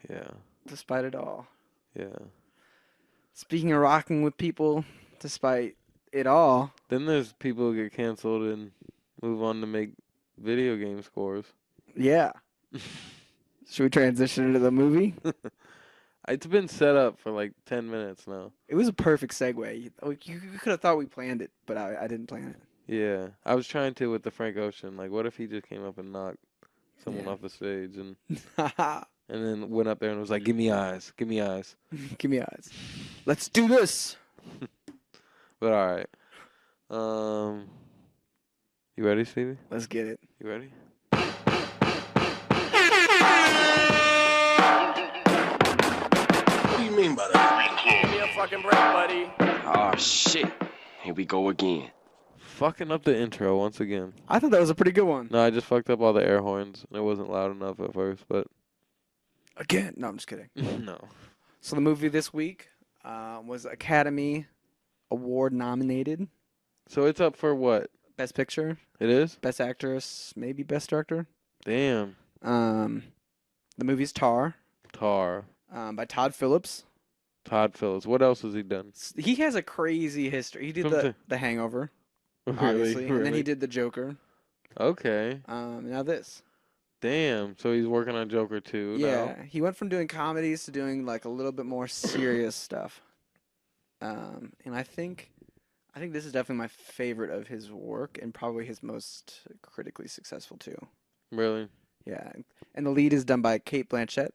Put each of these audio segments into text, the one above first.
Yeah. Despite it all. Yeah. Speaking of rocking with people, despite it all. Then there's people who get canceled and move on to make video game scores. Yeah. Should we transition into the movie? It's been set up for like 10 minutes now. It was a perfect segue. You could have thought we planned it, but I didn't plan it. Yeah. I was trying to with the Frank Ocean. Like, what if he just came up and knocked someone off the stage and then went up there and was like, "Give me eyes. Give me eyes." Give me eyes. Let's do this. But all right. You ready, Stevie? Let's get it. You ready? What do you mean by that? Give me a fucking break, buddy. Oh, shit. Here we go again. Fucking up the intro once again. I thought that was a pretty good one. No, I just fucked up all the air horns and it wasn't loud enough at first, but Again. No, I'm just kidding. no. So the movie this week was Academy Award nominated. So it's up for what? Best Picture, It is? Best Actress, maybe Best Director. Damn. The movie's Tar, Tar. by Todd Phillips. Todd Phillips. What else has he done? He has a crazy history. He did the Hangover, obviously, and then he did the Joker. Okay. Now this. Damn. So he's working on Joker 2 Yeah, he went from doing comedies to doing like a little bit more serious stuff. And I think this is definitely my favorite of his work and probably his most critically successful too. now. Really? Yeah, and the lead is done by Kate Blanchett.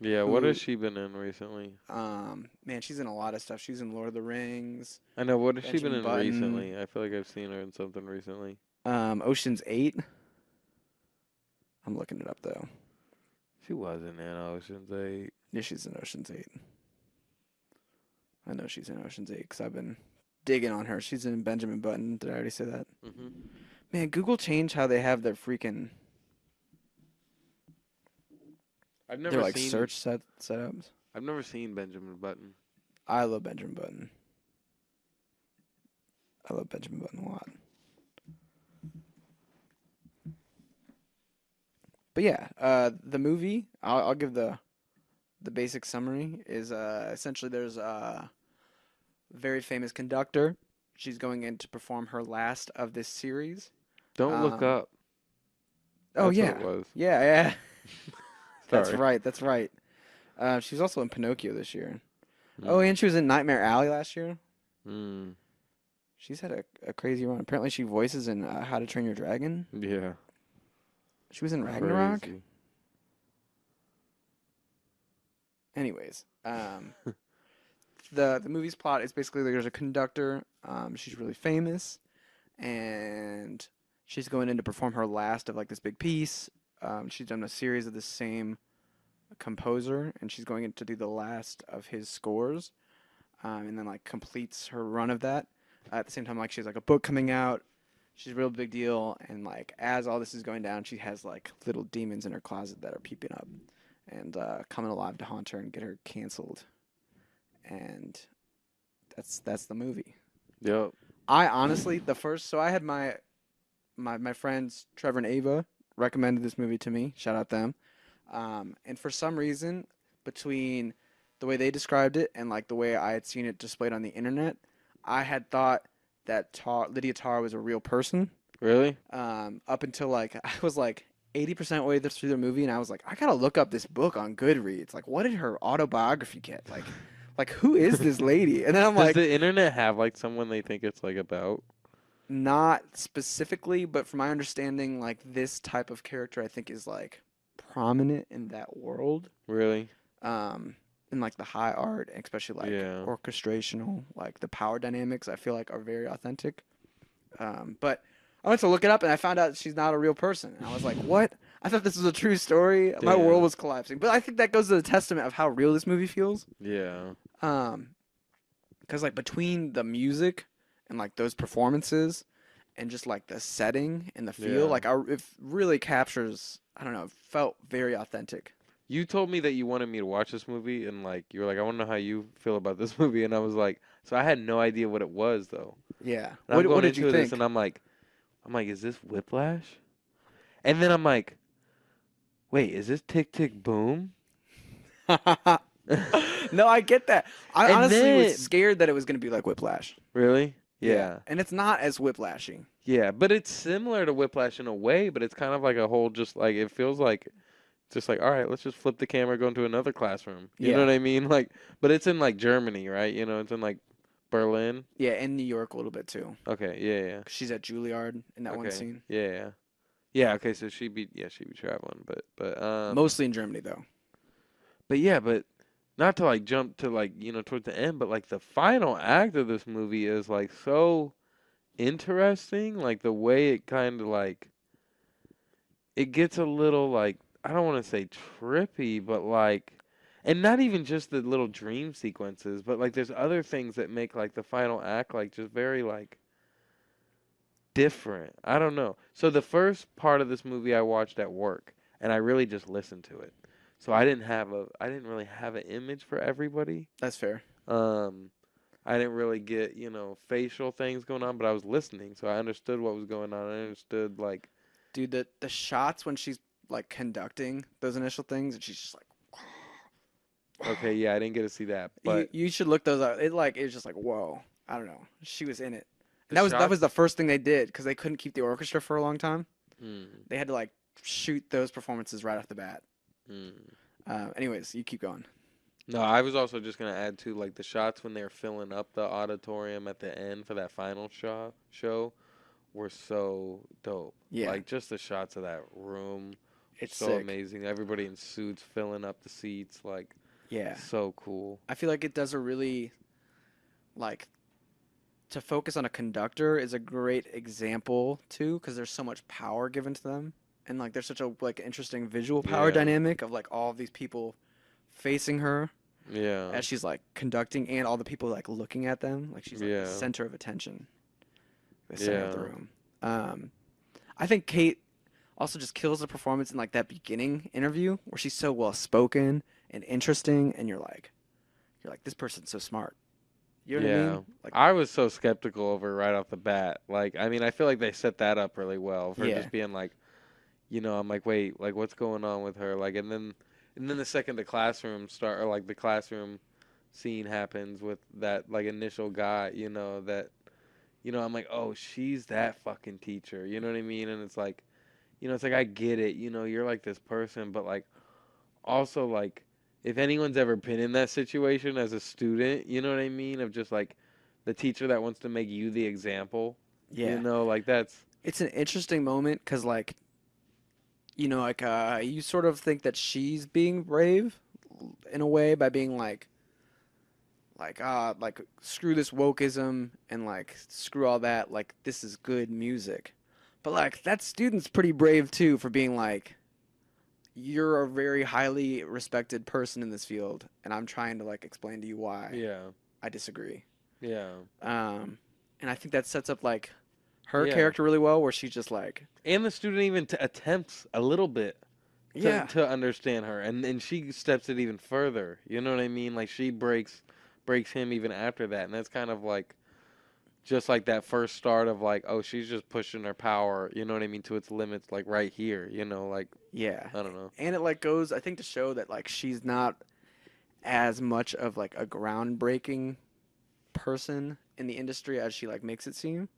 Yeah, what Who- has she been in recently? Man, she's in a lot of stuff. She's in Lord of the Rings. I know, what has she been Benjamin in Button. recently? I feel like I've seen her in something recently. Ocean's 8. I'm looking it up though. She wasn't in Ocean's 8. Yeah, she's in Ocean's 8. I know she's in Ocean's 8 because I've been digging on her. She's in Benjamin Button. Did I already say that? Mm-hmm. Man, Google changed how they have their freaking I've their never like seen search setups. I've never seen Benjamin Button. I love Benjamin Button. I love Benjamin Button a lot. But yeah, the movie, I'll give the basic summary is essentially there's a very famous conductor. She's going in to perform her last of this series. Don't look Um, up. Oh That's yeah, what it was. yeah. That's Sorry. right. That's right. She was also in Pinocchio this year. Mm. Oh, and she was in Nightmare Alley last year. Mm. She's had a crazy run. Apparently, she voices in How to Train Your Dragon. Yeah. She was in Ragnarok. Crazy. Anyways, the movie's plot is basically there's a conductor. She's really famous, and she's going in to perform her last of like this big piece. She's done a series of the same composer, and she's going in to do the last of his scores, and then like completes her run of that. At the same time, like she has like a book coming out. She's a real big deal, and like as all this is going down, she has like little demons in her closet that are peeping up and coming alive to haunt her and get her canceled. And that's the movie. Yep. I honestly I had my friends Trevor and Ava recommended this movie to me. Shout out them. And for some reason, between the way they described it and like the way I had seen it displayed on the internet, I had thought that Lydia Tarr was a real person. Really? Up until like I was like 80% way through the movie, and I was like, I gotta look up this book on Goodreads. Like, what did her autobiography get? Like who is this lady? And then I'm Does like, the internet have like someone they think it's like about? not specifically, but from my understanding, like this type of character, I think is like prominent in that world. Really? In like the high art, especially like Yeah. orchestrational, like the power dynamics, I feel like are very authentic. But I went to look it up and I found out she's not a real person. And I was like, what? I thought this was a true story. My Damn. world was collapsing. But I think that goes to the testament of how real this movie feels. Yeah. Because like between the music and like those performances and just like the setting and the feel, Yeah. like it really captures. I don't know. It felt very authentic. You told me that you wanted me to watch this movie, and like you were like, I want to know how you feel about this movie, and I was like, so I had no idea what it was though. Yeah. And I'm What going did you into this, think? and I'm like, is this Whiplash? And then I'm like, wait, is this Tick Tick Boom? No, I get that. I And honestly was then scared that it was gonna be like Whiplash. really, Yeah, yeah. and it's not as Whiplashy. Yeah, but it's similar to Whiplash in a way, but it's kind of like a whole just like it feels like just like all right, let's just flip the camera, go into another classroom. You know Yeah, what I mean? Like, but it's in like Germany, right? You know, it's in like Berlin. yeah, and New York a little bit too. Okay, yeah, yeah. 'Cause she's at Juilliard in that one Okay, scene. yeah, yeah. Yeah, okay, so she'd be traveling, Mostly in Germany though. but yeah, but not to like jump to like, towards the end, but like the final act of this movie is like so interesting, like the way it kind of like it gets a little like I don't want to say trippy, but like and not even just the little dream sequences, but like there's other things that make like the final act like just very like different. I don't know. So the first part of this movie I watched at work and I really just listened to it. So I didn't really have an image for everybody. That's fair. Um I didn't really get, facial things going on, but I was listening, so I understood what was going on. I understood like Dude, the shots when she's like conducting those initial things and she's just like okay, yeah, I didn't get to see that, you but you should look those up. It was just like whoa. I don't know. She was in it. And the that was shots. the first thing they did because they couldn't keep the orchestra for a long time. Hmm, They had to like shoot those performances right off the bat. hmm. Anyways, you keep going. No, I was also just gonna add to like the shots when they were filling up the auditorium at the end for that final show were so dope. Yeah, Like just the shots of that room, it's so sick. amazing. Everybody in suits filling up the seats, like Yeah, so cool. I feel like it does a really like to focus on a conductor is a great example too because there's so much power given to them and like there's such a like interesting visual power Yeah, dynamic of like all of these people facing her yeah, as she's like conducting and all the people like looking at them like she's like the yeah, center of attention, the center of the yeah, room. I think Kate also just kills the performance in like that beginning interview where she's so well spoken and interesting and you're like this person's so smart, you know what I yeah. mean, like I was so skeptical of her right off the bat. Like, I mean, I feel like they set that up really well for yeah just being like, I'm like, wait, like what's going on with her? Like, and then the second the classroom start or like the classroom scene happens with that like initial guy, I'm like, oh, she's that fucking teacher. You know what I mean? And it's like I get it. You're like this person, but like also like if anyone's ever been in that situation as a student, you know what I mean? Of just like the teacher that wants to make you the example, yeah. like that's It's an interesting moment because like like you sort of think that she's being brave in a way by being like screw this wokeism and like screw all that, like this is good music. But like that student's pretty brave too for being like you're a very highly respected person in this field and I'm trying to like explain to you why yeah, I disagree. yeah, And I think that sets up like her yeah. character really well where she's just like And the student even attempts a little bit yeah. to understand her, and she steps it even further. You know what I mean? Like she breaks him even after that, and that's kind of like just like that first start of like, oh, she's just pushing her power. You know what I mean, to its limits, like right here. Like Yeah. I don't know. And it like goes I think to show that like she's not as much of like a groundbreaking person in the industry as she like makes it seem.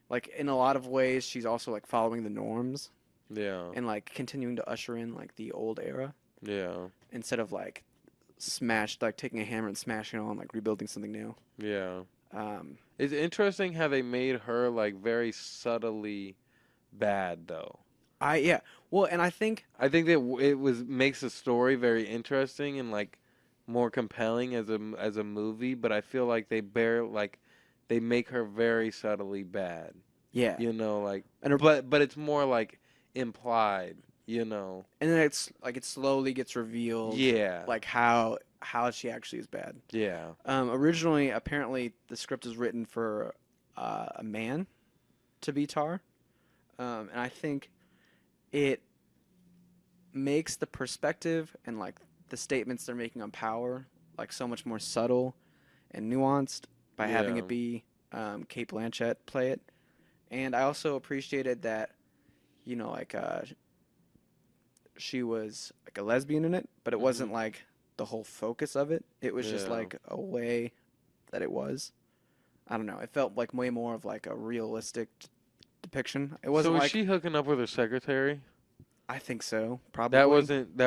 Like in a lot of ways she's also like following the norms Yeah, and like continuing to usher in like the old era yeah, instead of like taking a hammer and smashing it on like rebuilding something new. yeah. Um It's interesting how they made her like very subtly bad though. yeah. Well, and I think I think that it was makes the story very interesting and like more compelling as a movie, but I feel like they make her very subtly bad. yeah. Like And her, but it's more like implied, and then it's like it slowly gets revealed Yeah. like how she actually is bad. Yeah. Originally, apparently, the script was written for a man to be Tar, and I think it makes the perspective and like the statements they're making on power like so much more subtle and nuanced by having Yeah. it be Kate Blanchett play it. And I also appreciated that, like she was like a lesbian in it, but it wasn't like the whole focus of it. It was just Yeah. like a way that it was. I don't know. It felt like way more of like a realistic depiction. It So wasn't was like she hooking up with her secretary? I think so, That probably.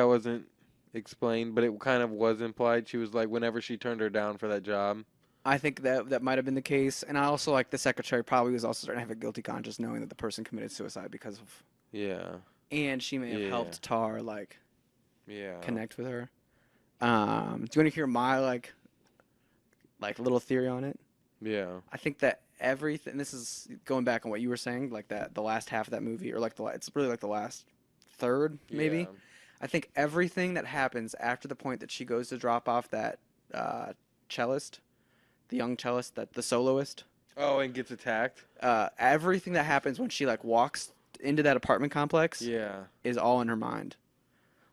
wasn't explained, but it kind of was implied. She was like whenever she turned her down for that job. I think that might have been the case, and I also like the secretary probably was also starting to have a guilty conscience knowing that the person committed suicide because of, Yeah. and she may have Yeah. helped Tar like Yeah. connect with her. Do you want to hear my like little theory on it? Yeah. I think that everything. This is going back on what you were saying, like that the last half of that movie, or like it's really like the last third, maybe. Yeah. I think everything that happens after the point that she goes to drop off that cellist, the young cellist, that the soloist, Oh, and gets attacked. everything that happens when she like walks into that apartment complex Yeah. is all in her mind.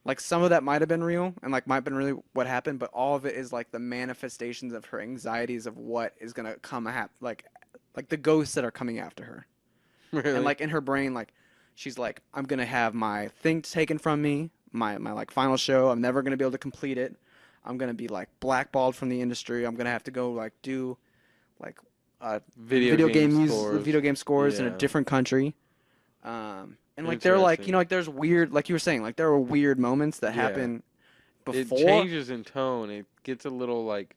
Like some of that might have been real and like might have been really what happened, but all of it is like the manifestations of her anxieties of what is gonna come like the ghosts that are coming after her. Really? And like in her brain, like she's like, I'm gonna have my thing taken from me, my like final show. I'm never gonna be able to complete it. I'm gonna be like blackballed from the industry. I'm gonna have to go like do like video game scores. video game scores in a Yeah. different country. And like they're like Interesting. like there's weird like you were saying like there are weird moments that Yeah. happen It before changes in tone. It gets a little like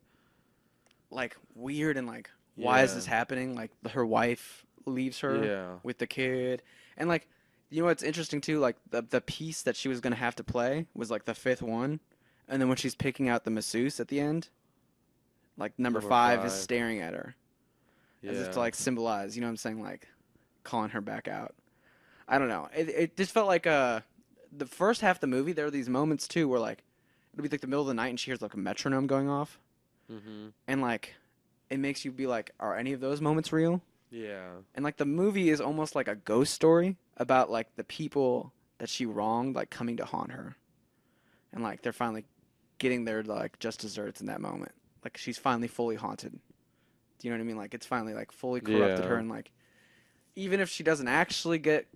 like weird and like why is yeah. this happening? Like her wife leaves her Yeah. with the kid, and like you know what's interesting too? Like the piece that she was gonna have to play was like the fifth one, and then when she's picking out the masseuse at the end, like number five is staring at her as if to Yeah. like symbolize. You know what I'm saying? Like calling her back out. I don't know. It just felt like the first half of the movie. There were these moments too where like it'll be like the middle of the night and she hears like a metronome going off, Mhm. and like it makes you be like, are any of those moments real? Yeah. And like the movie is almost like a ghost story about like the people that she wronged like coming to haunt her, and like they're finally getting their like just desserts in that moment. Like she's finally fully haunted. Do you know what I mean? Like it's finally like fully corrupted her, Yeah. and like even if she doesn't actually get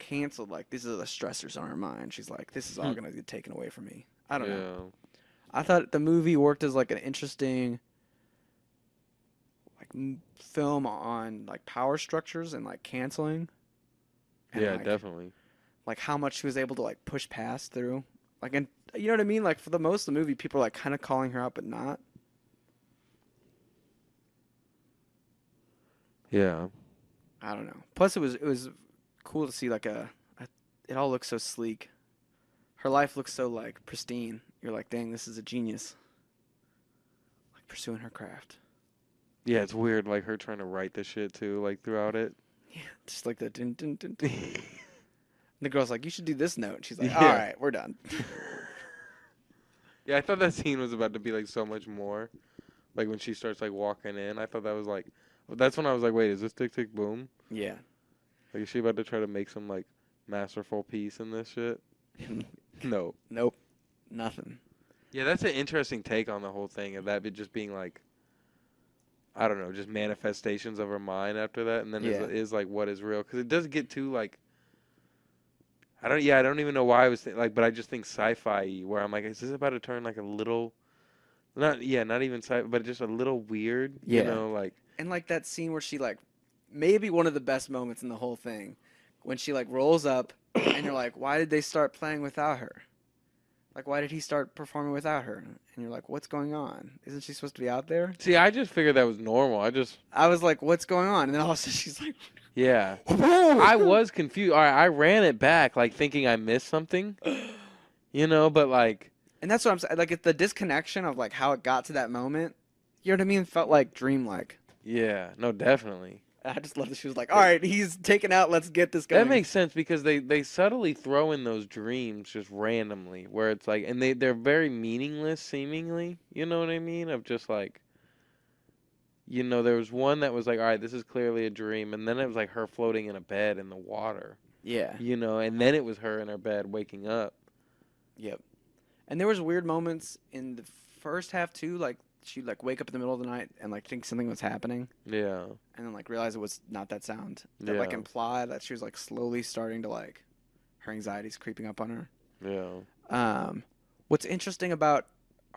canceled, like these are the stressors on her mind. She's like, this is all gonna get taken away from me. I don't know. Yeah. I thought the movie worked as like an interesting like film on like power structures and like canceling, and Yeah, like definitely. how much she was able to like push past through. Like, and you know what I mean? Like for the most of the movie, people are like kind of calling her out, but not. Yeah. I don't know. Plus, it was cool to see like it all looks so sleek. Her life looks so like pristine. You're like, dang, this is a genius. Like pursuing her craft. Yeah, it's weird like her trying to write the shit too like throughout it. Yeah, just like the dun dun dun dun. The girl's like, you should do this note. And she's like, Yeah. all right, we're done. Yeah, I thought that scene was about to be like so much more. Like when she starts like walking in, I thought that was like that's when I was like, wait, is this Tick Tick Boom? Yeah. Like is she about to try to make some like masterful piece in this shit? No. Nope. Nothing. Yeah, that's an interesting take on the whole thing of that just being like I don't know, just manifestations of her mind after that, and then Yeah. is like what is real because it does get too like I don't even know why I was like, but I just think sci-fi where I'm like, is this about to turn like a little, not even sci, but just a little weird, Yeah. you know, like And like that scene where she like, maybe one of the best moments in the whole thing, when she like rolls up, and you're like, why did they start playing without her? Like, why did he start performing without her? And you're like, what's going on? Isn't she supposed to be out there? see, I just figured that was normal. I was like, what's going on? And then all of a sudden she's like, Yeah, I was confused. All right, I ran it back like thinking I missed something, you know, but like and that's what I'm saying. Like, it's the disconnection of like how it got to that moment. You know what I mean? It felt like dreamlike. yeah, no, definitely. I just love that she was like, all right, he's taken out. Let's get this going. That makes sense because they subtly throw in those dreams just randomly, where it's like, and they're very meaningless seemingly. You know what I mean? Of just like, you know, there was one that was like, all right, this is clearly a dream, and then it was like her floating in a bed in the water. Yeah. You know, and then it was her in her bed waking up. Yep. And there was weird moments in the first half too, like she'd like wake up in the middle of the night and like think something was happening, Yeah. and then like realize it was not that sound. That like Yeah. imply that she was like slowly starting to like her anxiety's creeping up on her. Yeah. What's interesting about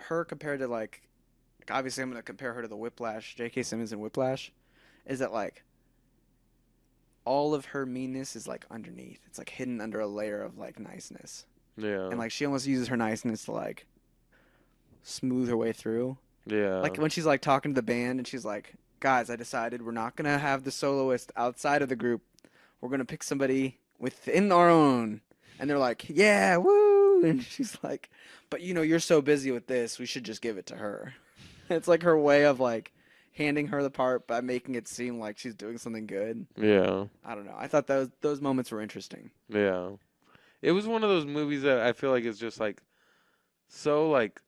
her compared to like obviously I'm gonna compare her to the Whiplash, J.K. Simmons in Whiplash, is that like all of her meanness is like underneath. It's like hidden under a layer of like niceness. Yeah. And like she almost uses her niceness to like smooth her way through. Yeah. Like when she's like talking to the band and she's like, "Guys, I decided we're not gonna have the soloist outside of the group. We're gonna pick somebody within our own." And they're like, "Yeah, woo!" And she's like, "But you know, you're so busy with this. We should just give it to her." It's like her way of like handing her the part by making it seem like she's doing something good. Yeah. I don't know. I thought those moments were interesting. Yeah. It was one of those movies that I feel like is just like so like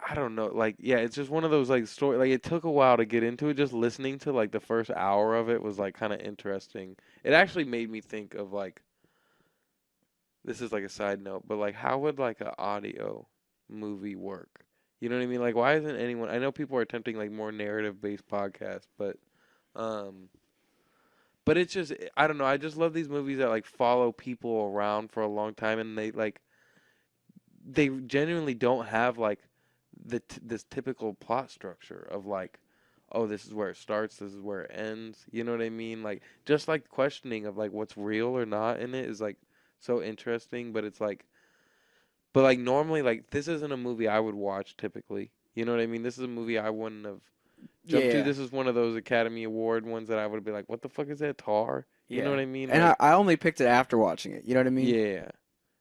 I don't know, like yeah, it's just one of those like story like it took a while to get into it. Just listening to like the first hour of it was like kind of interesting. It actually made me think of like this is like a side note, but like how would like an audio movie work? You know what I mean? Like why isn't anyone I know people are attempting like more narrative based podcasts, um but it's just I don't know, I just love these movies that like follow people around for a long time and they genuinely don't have like this typical plot structure of like oh this is where it starts, this is where it ends, you know what I mean? Like just like questioning of like what's real or not in it is like so interesting, but it's like but like normally like this isn't a movie I would watch typically, you know what I mean? This is a movie I wouldn't have jumped to. Yeah, This is one of those Academy Award ones that I would be like what the fuck is that, Tar, you know yeah. what I mean? And Like I only picked it after watching it. You know what I mean? yeah.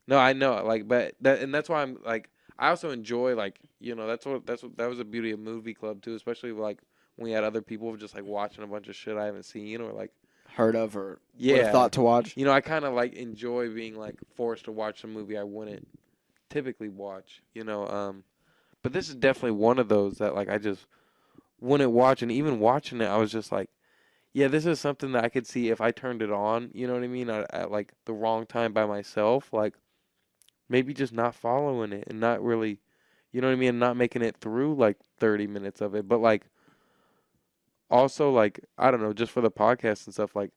No, I know. Like, but that and that's why I'm like I also enjoy like you know that's what that was the beauty of movie club too, especially like when we had other people just like watching a bunch of shit I haven't seen or like Heard of or would have yeah, thought to watch. you know I kind of like enjoy being like forced to watch a movie I wouldn't typically watch, you know. But this is definitely one of those that like I just wouldn't watch, and even watching it, I was just like. Yeah, this is something that I could see if I turned it on, you know what I mean, at like the wrong time by myself, like maybe just not following it and not really, you know what I mean, and not making it through like 30 minutes of it. But like also like I don't know, just for the podcast and stuff, like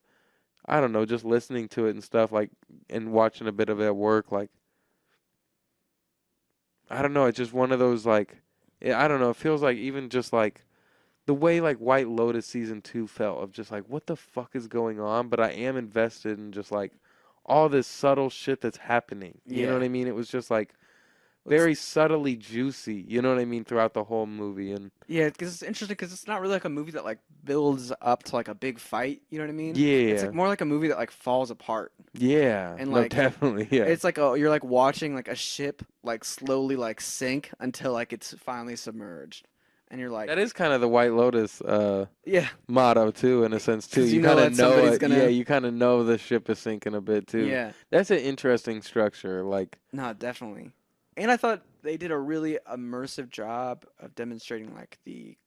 I don't know, just listening to it and stuff, like and watching a bit of it at work, like I don't know, it's just one of those like I don't know, it feels like even just like the way like White Lotus season 2 felt of just like what the fuck is going on, but I am invested in just like all this subtle shit that's happening. You know Yeah. what I mean? It was just like It's, very subtly juicy. You know what I mean throughout the whole movie and yeah, because it's interesting because it's not really like a movie that like builds up to like a big fight. You know what I mean? It's yeah. like more like a movie that like falls apart. Yeah. And No, like definitely. Yeah. it's like you're like watching like a ship like slowly like sink until like it's finally submerged, and you're like, That is kind of the White Lotus yeah, motto too in a sense too. 'cause You you know kind of that know somebody's it. Yeah, gonna, you kind of know the ship is sinking a bit too. yeah, That's an interesting structure like no, definitely. And I thought they did a really immersive job of demonstrating like the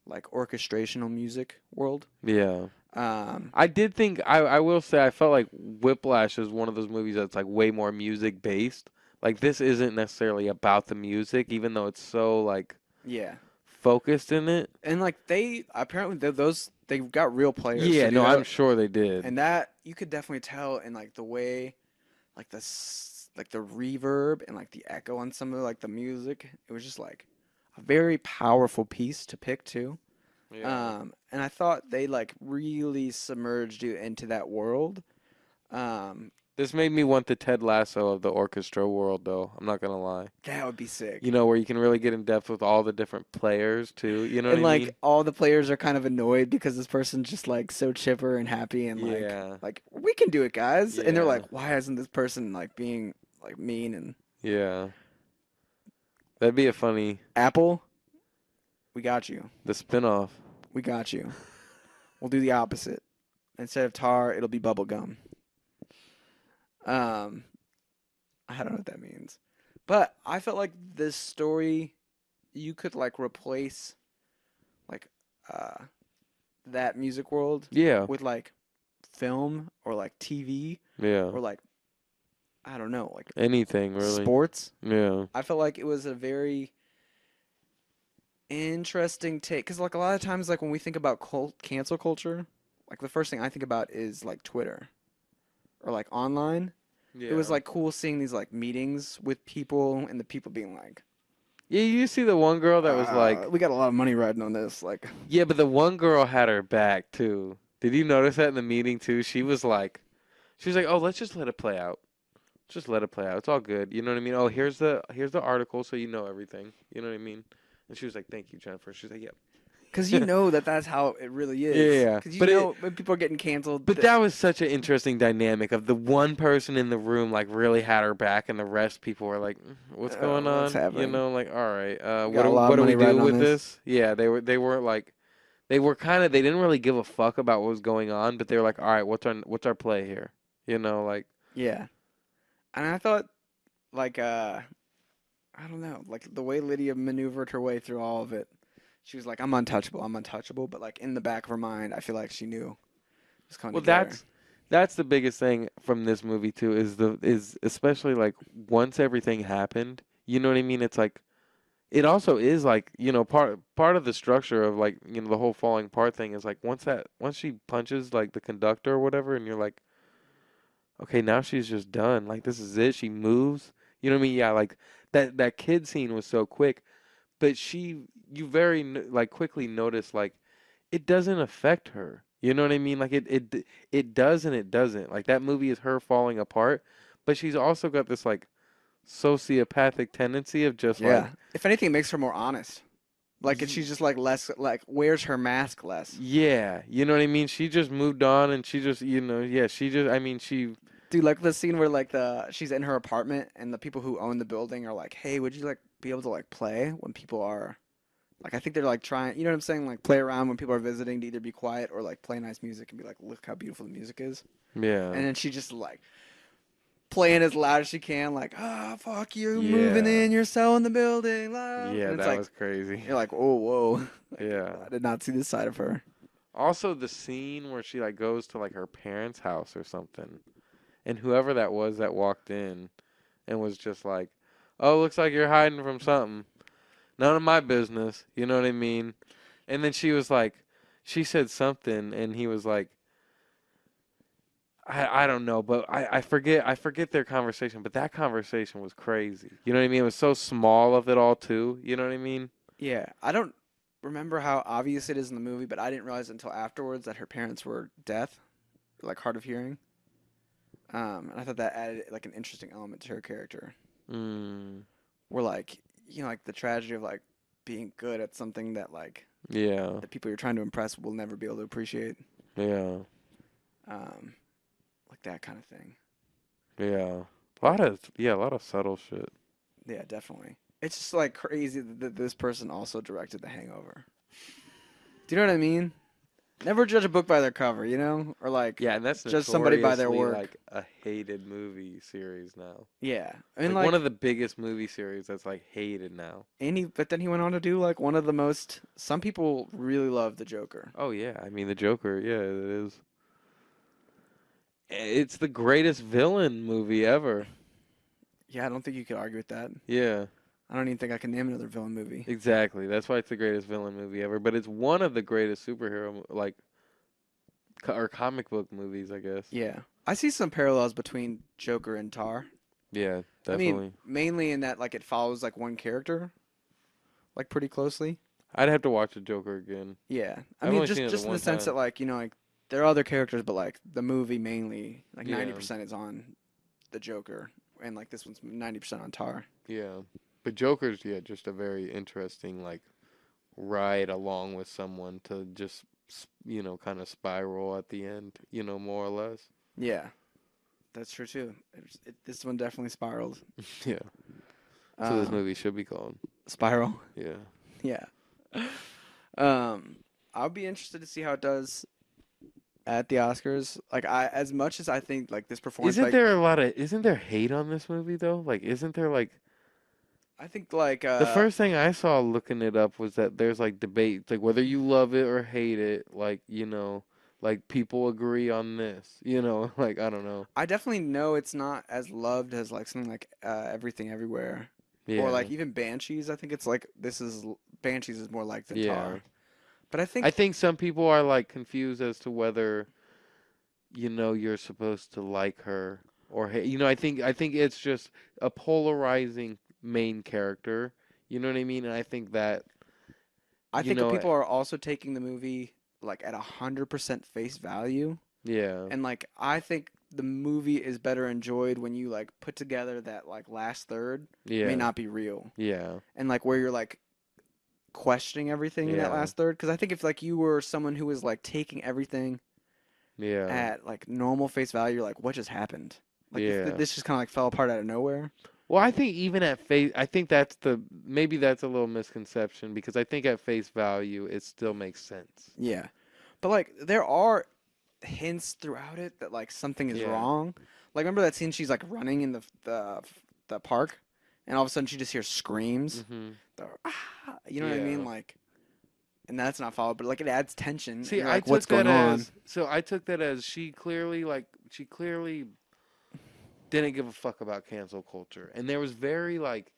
like orchestrational music world. yeah. Um, I did think I will say I felt like Whiplash is one of those movies that's like way more music based. Like this isn't necessarily about the music, even though it's so like yeah, focused in it. and like they apparently those they got real players Yeah, to do no, I'm that, sure they did. and that you could definitely tell in like the way, like like the reverb and like the echo on some of like the music. It was just like a very powerful piece to pick too. Yeah. And I thought they like really submerged you into that world. Um, This made me want the Ted Lasso of the orchestra world, though. I'm not gonna lie. that would be sick. You know, where you can really get in depth with all the different players too. You know And what I like mean? all the players are kind of annoyed because this person's just like so chipper and happy and Yeah. like we can do it, guys. And they're Yeah. like, why isn't this person like being like mean and Yeah. That'd be a funny Apple? We got you. the spinoff. We got you. We'll do the opposite. Instead of tar, it'll be bubble gum. I don't know what that means. But I felt like this story you could like replace like that music world Yeah. with like film or like TV Yeah. or like I don't know, like Anything really. sports. Yeah. I felt like it was a very interesting take because like a lot of times like when we think about cancel culture, like the first thing I think about is like Twitter or like online. Yeah. It was like cool seeing these like meetings with people and the people being like, Yeah, you see the one girl that was like, We got a lot of money riding on this. Like, yeah, but the one girl had her back too. Did you notice that in the meeting too? She was like, oh, let's just let it play out. Just let it play out. It's all good. You know what I mean? Oh, here's the article, so you know everything. You know what I mean? And she was like, thank you, Jennifer. She's like, yep. because you know that's how it really Yeah, is. yeah. Because you But know when people are getting canceled. but that was such an interesting dynamic of the one person in the room like really had her back, and the rest people were like, what's going What's on? You happening? know, like, all right, We got a lot of what do we money do riding on with this. this? Yeah, they weren't like they were kind of they didn't really give a fuck about what was going on, but they were like, all right, what's our play here? You know, like Yeah, and I thought like I don't know, like the way Lydia maneuvered her way through all of it. She was like, I'm untouchable," but like in the back of her mind, I feel like she knew it was coming well, together. that's the biggest thing from this movie too is especially like once everything happened, you know what I mean? It's like it also is like, you know, part of the structure of like, you know, the whole falling apart thing is like once she punches like the conductor or whatever and you're like, okay, now she's just done. Like this is it. She moves. You know what I mean? Yeah, like that kid scene was so quick, but you very like quickly notice like it doesn't affect her. You know what I mean? Like it does and it doesn't. Like that movie is her falling apart, but she's also got this like sociopathic tendency of just Yeah, like if anything, it makes her more honest. Like, and y- she's just like less like wears her mask less. yeah, you know what I mean? She just moved on and she just, you know, yeah, she just I mean she Dude, like the scene where like she's in her apartment and the people who own the building are like, "Hey, would you like be able to like play when people are like I think they're like trying, you know what I'm saying? Like play around when people are visiting to either be quiet or like play nice music and be like, "Look how beautiful the music is." yeah. And then she just like playing as loud as she can like, "Ah, fuck you, moving Yeah. in, you're selling the building." Loud. Yeah, And it's that like was crazy. you're like, "Oh, whoa." Like Yeah. I did not see this side of her. Also the scene where she like goes to like her parents' house or something. And whoever that was that walked in and was just like, "Oh, looks like you're hiding from something. None of my business." You know what I mean? And then she was like, she said something, and he was like, I don't know, but I forget their conversation, but that conversation was crazy. You know what I mean? It was so small of it all too. You know what I mean? Yeah, I don't remember how obvious it is in the movie, but I didn't realize until afterwards that her parents were deaf, like hard of hearing. And I thought that added like an interesting element to her character. Mm, Where like like the tragedy of like being good at something that like yeah, the people you're trying to impress will never be able to appreciate. yeah, Um, like that kind of thing. yeah. Like A lot of subtle shit. yeah, definitely. It's just like crazy that this person also directed The Hangover. Do you know what I mean? Never judge a book by their cover, you know, or like Yeah, and that's judge somebody by their notoriously work. like a hated movie series now. Yeah, I mean Like one like of the biggest movie series that's like hated now. but then he went on to do like one of the most. Some people really love the Joker. Oh yeah, I mean the Joker, yeah, it is. It's the greatest villain movie ever. Yeah, I don't think you could argue with that. Yeah, I don't even think I can name another villain movie. exactly. That's why it's the greatest villain movie ever. But it's one of the greatest superhero like or comic book movies, I guess. Yeah, I see some parallels between Joker and Tar. Yeah, I mean, definitely. mainly in that like it follows like one character, like pretty closely. I'd have to watch the Joker again. Yeah, I I've mean only seen it the just in the one sense that time. like like there are other characters, but like the movie mainly like Yeah, 90% is on the Joker, and like this one's 90% on Tar. yeah. But Joker's just a very interesting like ride along with someone to just kind of spiral at the end, more or less. Yeah, that's true too. This one definitely spiraled. Yeah. So this Um, movie should be called. Spiral. Yeah. Yeah. Um, I'll be interested to see how it does at the Oscars. Like as much as I think like this performance, like Isn't there hate on this movie though? Like, isn't there like I think like the first thing I saw looking it up was that there's like debate, like whether you love it or hate it, like, like people agree on this, like I don't know. I definitely know it's not as loved as like something like Everything Everywhere or Yeah. like even Banshees. I think it's like Banshees is more like than Yeah. Tar. But I think I think some people are like confused as to whether, you're supposed to like her or hate. I think it's just a polarizing main character, You know what I mean? And I think that, I you think that know, people are also taking the movie like at 100% face value, yeah, and like I think the movie is better enjoyed when you like put together that like last third may yeah, not be real, yeah, and like where you're like questioning everything in that yeah, last third. Because I think if like you were someone who was like taking everything yeah, at like normal face value, you're like, what just happened? Like yeah. this just kind of like fell apart out of nowhere. Well, I think even at face, I think that's maybe that's a little misconception because I think at face value it still makes sense. Yeah, but like there are hints throughout it that like something is Yeah. wrong. Like remember that scene she's like running in the park, and all of a sudden she just hears screams. Hmm. You know what I mean? Yeah. Like, and that's not followed, but like it adds tension, and See, you're like, what's going on? I took that as she clearly didn't give a fuck about cancel culture. And there was very like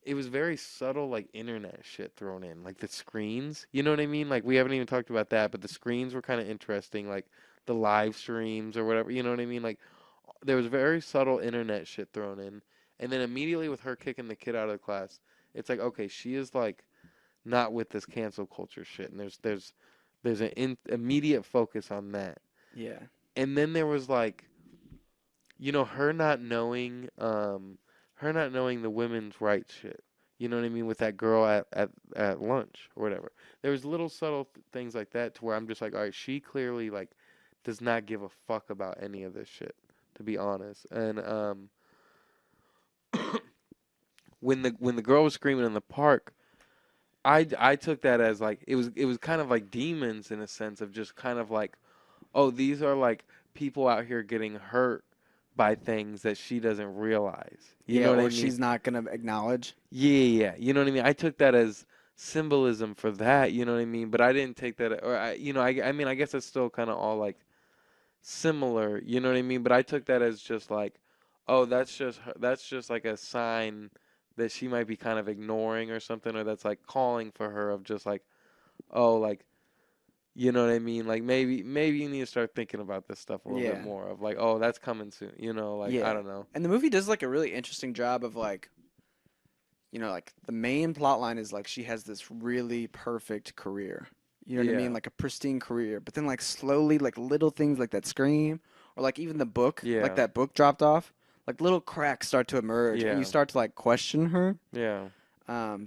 it was very subtle like internet shit thrown in. Like the screens, you know what I mean? Like we haven't even talked about that, but the screens were kind of interesting, like the live streams or whatever, you know what I mean? Like there was very subtle internet shit thrown in. And then immediately with her kicking the kid out of the class, it's like okay, she is like not with this cancel culture shit. And there's an immediate focus on that. Yeah, And then there was like her not knowing the women's rights shit. You know what I mean with that girl at lunch or whatever. There was little subtle things like that to where I'm just like, all right, she clearly like does not give a fuck about any of this shit, to be honest. And when the girl was screaming in the park, I took that as like it was kind of like demons in a sense of just kind of like, oh, these are like people out here getting hurt by things that she doesn't realize. You yeah, know what I or mean? she's not gonna acknowledge. Yeah, yeah, yeah. You know what I mean? I took that as symbolism for that, you know what I mean? But I didn't take that or I mean, I guess it's still kind of all like similar, you know what I mean? But I took that as just like, oh, that's just like a sign that she might be kind of ignoring or something or that's like calling for her of just like, oh, like you know what I mean? Like maybe you need to start thinking about this stuff a little bit Yeah, more of like, oh, that's coming soon. Like I yeah, don't know. and the movie does like a really interesting job of like, like the main plot line is like she has this really perfect career. You know what I mean? Yeah. Like a pristine career. But then like slowly like little things like that scream or like even the book, like Yeah. that book dropped off, like little cracks start to emerge and you Yeah. start to like question her. Yeah.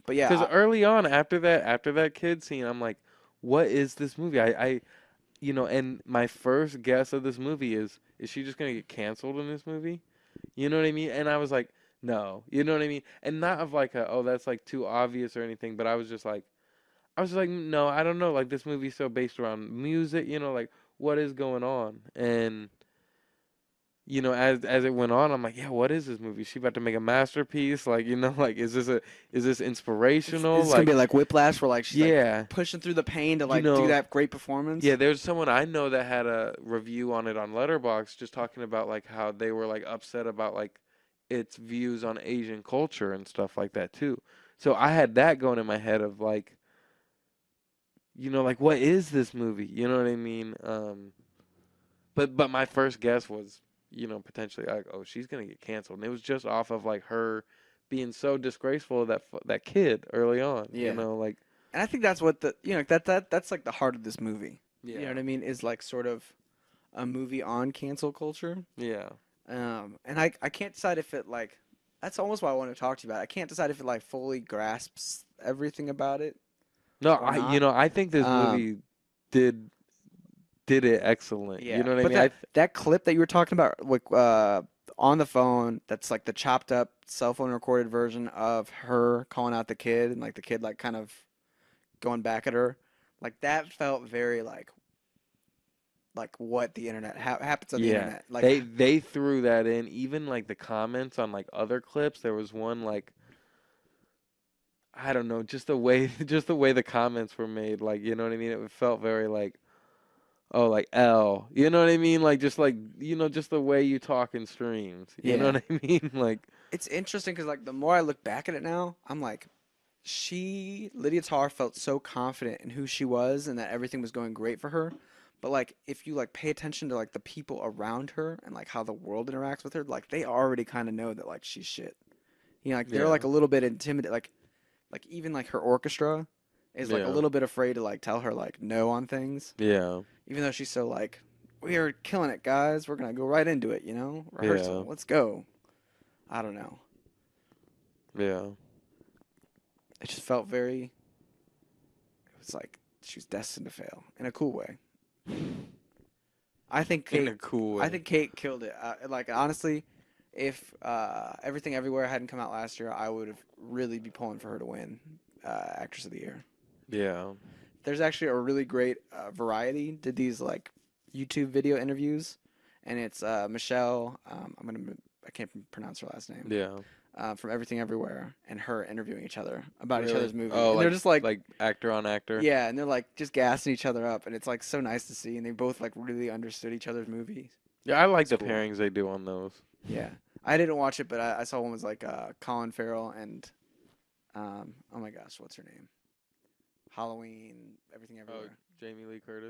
But yeah, Because early on, after that kid scene, I'm like, what is this movie? And my first guess of this movie is she just gonna get canceled in this movie? You know what I mean? And I was like, no. You know what I mean? And not of like oh, that's like too obvious or anything, but I was just like, no, I don't know. Like this movie's so based around music, like what is going on? And as it went on, I'm like, yeah, what is this movie? Is she about to make a masterpiece? Like, like is this inspirational? it's gonna Like, be like Whiplash where like she's like yeah, pushing through the pain to you like do know, that great performance. yeah. There's someone I know that had a review on it on Letterboxd, just talking about like how they were like upset about like its views on Asian culture and stuff like that too. So I had that going in my head of like, like what is this movie? You know what I mean? But my first guess was, potentially like, oh, she's gonna get canceled, and it was just off of like her being so disgraceful of that kid early on. Yeah. Like And I think that's what that's like the heart of this movie. You know yeah, what I mean? Is like sort of a movie on cancel culture. yeah, And I can't decide if it like that's almost what I want to talk to you about. I can't decide if it like fully grasps everything about it no, or not. I think this Um, movie did did it excellent. You yeah, know what I but mean? that clip that you were talking about, like on the phone, that's like the chopped up cell phone recorded version of her calling out the kid and like the kid like kind of going back at her, like that felt very like what the internet happens on the Yeah, internet. Like they threw that in. Even like the comments on like other clips, there was one like I don't know, just the way just the way the comments were made. Like you know what I mean? It felt very like oh like L. You know what I mean? Like just like just the way you talk in streams. You know yeah, what I mean? Like it's interesting because like the more I look back at it now, I'm like, Lydia Tarr felt so confident in who she was and that everything was going great for her. But like if you like pay attention to like the people around her and like how the world interacts with her, like they already kind of know that like she's shit. Like they're yeah, like a little bit intimidated. Like like even like her orchestra is like a Yeah. little bit afraid to like tell her like no on things, Yeah. even though she's so like, we are killing it, guys. We're gonna go right into it, you know? Rehearsal. Yeah. Let's go. I don't know. Yeah. It just felt very. It was like she was destined to fail in a cool way. I think In Kate. a cool way. I think Kate killed it. Like honestly, if Everything Everywhere hadn't come out last year, I would have really be pulling for her to win Actress of the Year. Yeah. There's actually a really great Variety did these like YouTube video interviews, and it's Michelle. I can't pronounce her last name. Yeah. From Everything Everywhere, and her interviewing each other about each Really? other's movie, Oh, and they're just like, actor on actor. yeah, and they're like just gassing each other up, and it's like so nice to see, and they both like really understood each other's movies. Yeah, I like the cool. pairings they do on those. Yeah, I didn't watch it, but I saw one was like Colin Farrell and oh my gosh, what's her name? Halloween, Everything Oh, Everywhere. Jamie Lee Curtis.